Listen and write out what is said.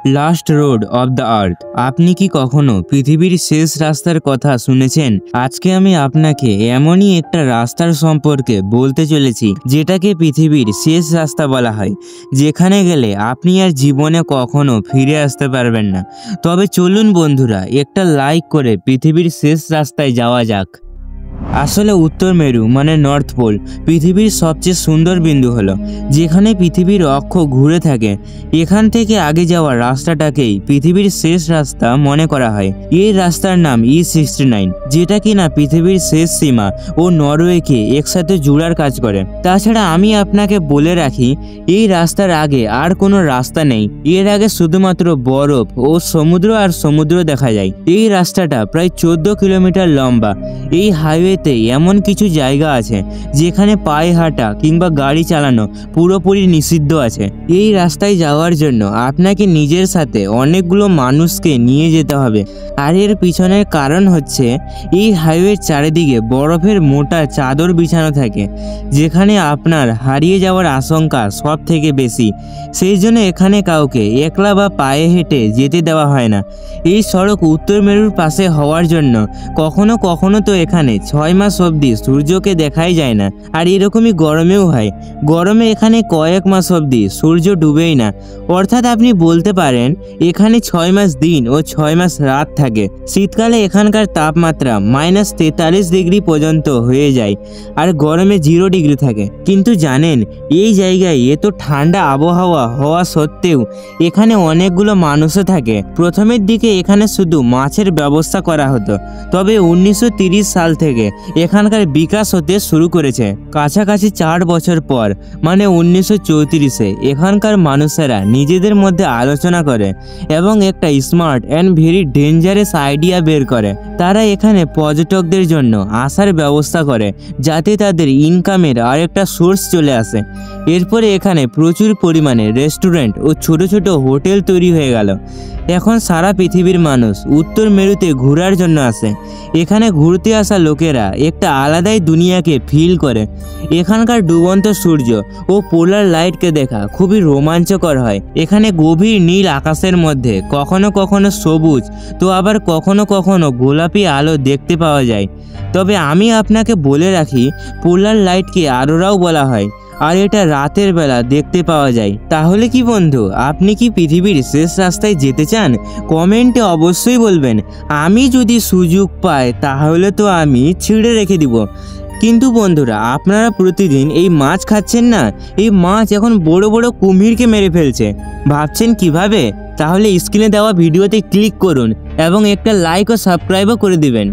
Last road of the earth. আপনি কি কখনো পৃথিবীর শেষ রাস্তার কথা শুনেছেন? আজকে আমি আপনাকে এমনই একটা রাস্তার সম্পর্কে বলতে চলেছি যেটাকে পৃথিবীর শেষ রাস্তা বলা হয়, যেখানে গেলে আপনি আর জীবনে কখনো ফিরে আসতে পারবেন না। তবে চলুন বন্ধুরা, একটা লাইক করে পৃথিবীর শেষ রাস্তায় যাওয়া যাক। আসলে উত্তর মেরু মানে নর্থ পোল পৃথিবীর সবচেয়ে সুন্দর বিন্দু হলো, যেখানে পৃথিবীর অক্ষ ঘুরে থাকে। এখান থেকে আগে যাওয়ার রাস্তাটাকেই পৃথিবীর শেষ রাস্তা মনে করা হয়। এই রাস্তার নাম E69, যেটা কিনা পৃথিবীর শেষ সীমা ও নরওয়েকে একসাথে জোড়ার কাজ করে। তাছাড়া আমি আপনাকে বলে রাখি, এই রাস্তার আগে আর কোনো রাস্তা নেই। এর আগে শুধুমাত্র বরফ ও সমুদ্র দেখা যায়। এই রাস্তাটা প্রায় 14 কিলোমিটার লম্বা। এই হাইওয়েতে এমন কিছু জায়গা আছে যেখানে পায়ে হাঁটা কিংবা গাড়ি চালানো পুরোপুরি নিষিদ্ধ আছে। এই রাস্তায় যাওয়ার জন্য আপনাকে নিজের সাথে অনেকগুলো মানুষকে নিয়ে যেতে হবে। আর এর পিছনের কারণ হচ্ছে, এই হাইওয়ের চারিদিকে বরফের মোটা চাদর বিছানো থাকে, যেখানে আপনার হারিয়ে যাওয়ার আশঙ্কা সব থেকে বেশি। সেই জন্য এখানে কাউকে একলা বা পায়ে হেঁটে যেতে দেওয়া হয় না। এই সড়ক উত্তর মেরুর পাশে হওয়ার জন্য কখনো কখনো তো এখানে 6 মাস অবধি সূর্যকে দেখাই যায় না। আর এরকমই গরমেও হয়। গরমে এখানে কয়েক মাস অবধি সূর্য ডুবেই না। অর্থাৎ আপনি বলতে পারেন এখানে 6 মাস দিন ও 6 মাস রাত থাকে। শীতকালে এখানকার তাপমাত্রা -43 ডিগ্রি পর্যন্ত হয়ে যায়, আর গরমে 0 ডিগ্রি থাকে। কিন্তু জানেন, এই জায়গায় এত ঠান্ডা আবহাওয়া হওয়া সত্ত্বেও এখানে অনেকগুলো মানুষও থাকে। প্রথমের দিকে এখানে শুধু মাছের ব্যবস্থা করা হতো, তবে 1930 সাল থেকে এখানকার বিকাশ হতে শুরু করেছে। কাছাকাছি 4 বছর পর মানে 1934-এ এখানকার মানুষেরা নিজেদের মধ্যে আলোচনা করে এবং একটা smart and very dangerous idea বের করে। তারা এখানে পর্যটকদের জন্য আসার ব্যবস্থা করে, যাতে তাদের ইনকামের আরেকটা সোর্স চলে আসে। এরপরে এখানে প্রচুর পরিমাণে রেস্টুরেন্ট ও ছোট ছোট হোটেল তৈরি হয়ে গেল। এখন সারা পৃথিবীর মানুষ উত্তর মেরুতে ঘোরার জন্য আসে। এখানে ঘুরতে আসা লোকেরা একটা আলাদাই দুনিয়াকে ফিল করে। এখানকার ডুবন্ত সূর্য ও পোলার লাইটকে দেখা খুবই রোমাঞ্চকর হয়। এখানে গভীর নীল আকাশের মধ্যে কখনো কখনো সবুজ তো আবার কখনো কখনো গোলাপি আলো দেখতে পাওয়া যায়। তবে আমি আপনাকে বলে রাখি, পোলার লাইটকে অরোরাও বলা হয়, আর এটা রাতের বেলা দেখতে পাওয়া যায়। তাহলে কি বন্ধু, আপনি কি পৃথিবীর শেষ রাস্তায় যেতে চান? কমেন্টে অবশ্যই বলবেন। আমি যদি সুযোগ পাই তাহলে তো আমি ছিঁড়ে রেখে দিব। কিন্তু বন্ধুরা, আপনারা প্রতিদিন এই মাছ খাচ্ছেন না? এই মাছ এখন বড় বড় কুমিরকে মেরে ফেলছে। ভাবছেন কিভাবে? তাহলে স্ক্রিনে দেওয়া ভিডিওতে ক্লিক করুন এবং একটা লাইক ও সাবস্ক্রাইবও করে দিবেন।